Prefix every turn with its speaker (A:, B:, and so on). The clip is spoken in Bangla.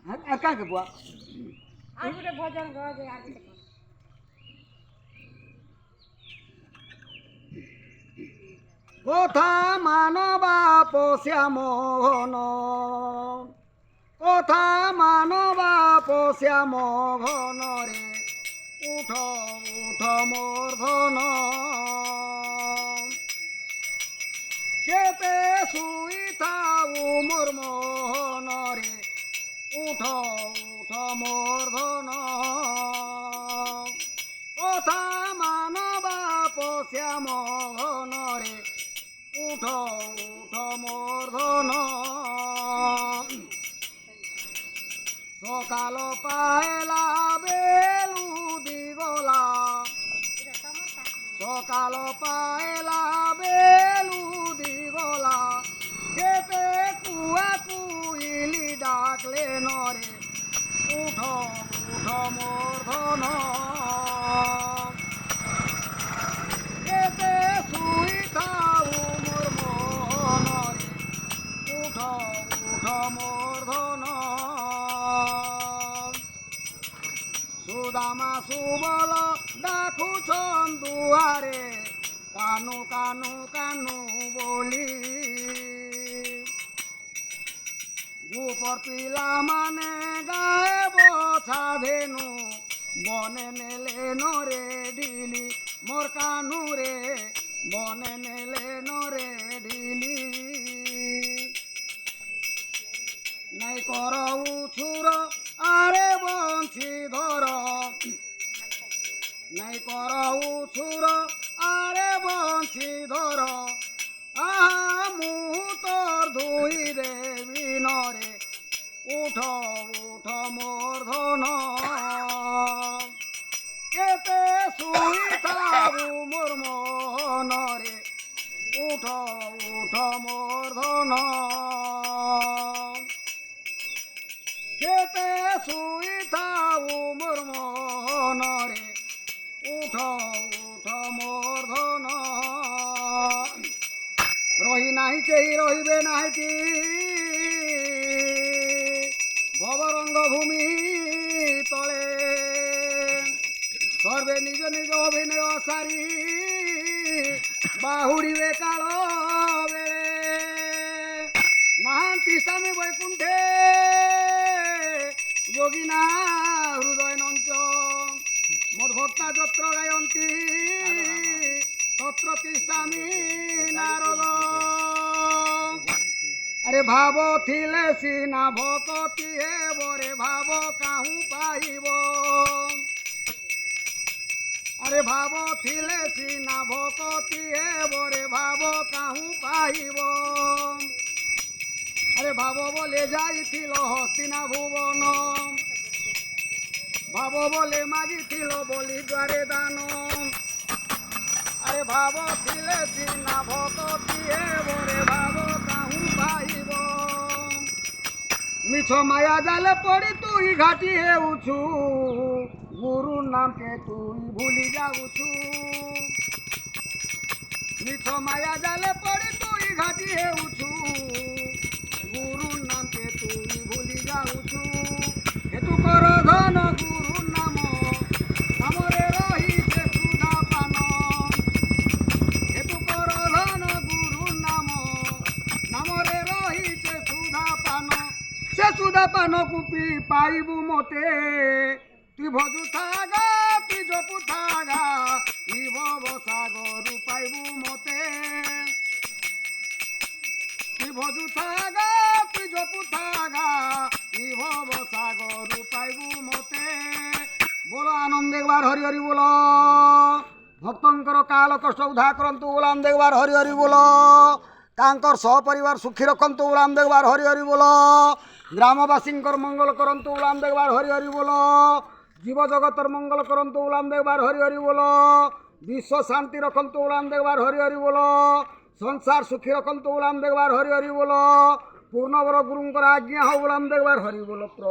A: আর কাকে বুয়া
B: আর গোটে ভজন গাও যে আর গোটে
A: কথা মানবা পশ্যা মোহন কথা মানবা পশ্যা মোহন রে উঠ উঠ মোর ধন কেতে শুই থাও মোর মোহন রে উঠ উঠ মোর ধন কথা মানবা পশ্যা মোহন রে উঠ উঠ মোর ধন সকাল পায়লা বেলু দিগলা সকাল পায়লা বেলু দিগলা খেতে কুয়া কুইলি ডাকলে নরে উঠ উঠ মোর ধন খেতে শুই থাও মোর মনরে উঠ উঠ মোর ধন সুদামা সুবল ডাকুছন দুয়ারে কানু কানু কানু বলি গোপর পিলা মানে গায়ে বছা ধেনু বনে নেলে নরে ঢিলি মোর কানু রে বনে নেলে নরে ঢিলি নাই কর উছুর আরে বঞ্ছি ধর নাই কর উছুর আরে বঞ্ছি ধর আহা মুহূর্তর ধুই দেবী নরে উঠ উঠ মোর ধন কেতে শুই থাবু মোর মনরে উঠ উঠ মোর ধন কেতে শুই থাবু মোর মনরে উঠ উঠ মোর ধন রহি নাহি কেহি রহিবে নাহিতি ভবরঙ্গ ভূমি তলে সর্বে নিজ নিজ অভিনয় সারি বাহুড়িবে কাল বেড়ে নাহান্তি স্বামী বৈকুণ্ঠে যোগিনা হৃদয় নঞ্চ মদভক্তা যত্র গায়ন্তী তত্র তিষ্ঠামি নারদ আরে ভাব থিলে সিনা ভকতি হেব রে ভাব কাহু পাইব আরে ভাব থিলে সিনা ভকতি হেব রে ভাব কাহু পাইব আরে ভাব বলে যাইছিল হস্তিনা ভুবন ভাব বলে মাগিছিল বলি দ্বারে দান আরে ভাব থিলে সিনা ভকতি হেব রে ভাব কাহু পাইব মিছ মায়া জালে পড়ি তুই ঘাটি হেউছু গুরুর নামকে তুই ভুলি যাউছু মিছ মায়া জালে পড়ি তুই ঘাটি হেউছু গুরুর নামকে তুই ভুলি যাউছু হেতু কর ধন গুরুর নাম নামরে রহিছে সুধা পান হেতু কর ধন গুরুর নাম নামরে রহিছে সুধা পান সে সুধা পান কুপি পাইবু মতে তুই ভজু থাগা তুই জপু থাগা ই ভব সাগরু পাইবু মতে তুই ভজু থাগা তুই জপু থাগা ই ভব সাগরু পাইবু মতে বলো আনন্দ একবার হরি হরি বলো ভক্তঙ্কর কাল কষ্ট উদ্ধার করন্তু ওলাম দেখবার হরি হরি বলো তাঙ্কর সহপরিবার সুখী রখন্তু ওলাম দেখবার হরি হরি বলো গ্রামবাসীঙ্কর মঙ্গল করন্তু ওলাম দেখবার হরি হরি বলো জীব জগতর মঙ্গল করন্তু ওলাম দেখবার হরি হরি বলো বিশ্ব শান্তি রখন্তু ওলাম দেখবার হরি হরি বলো সংসার সুখী রখন্তু ওলাম দেখবার হরি হরি বলো পূর্ণবর গুরুঙ্কর আজ্ঞা হো ওলাম দেখবার হরি বলো।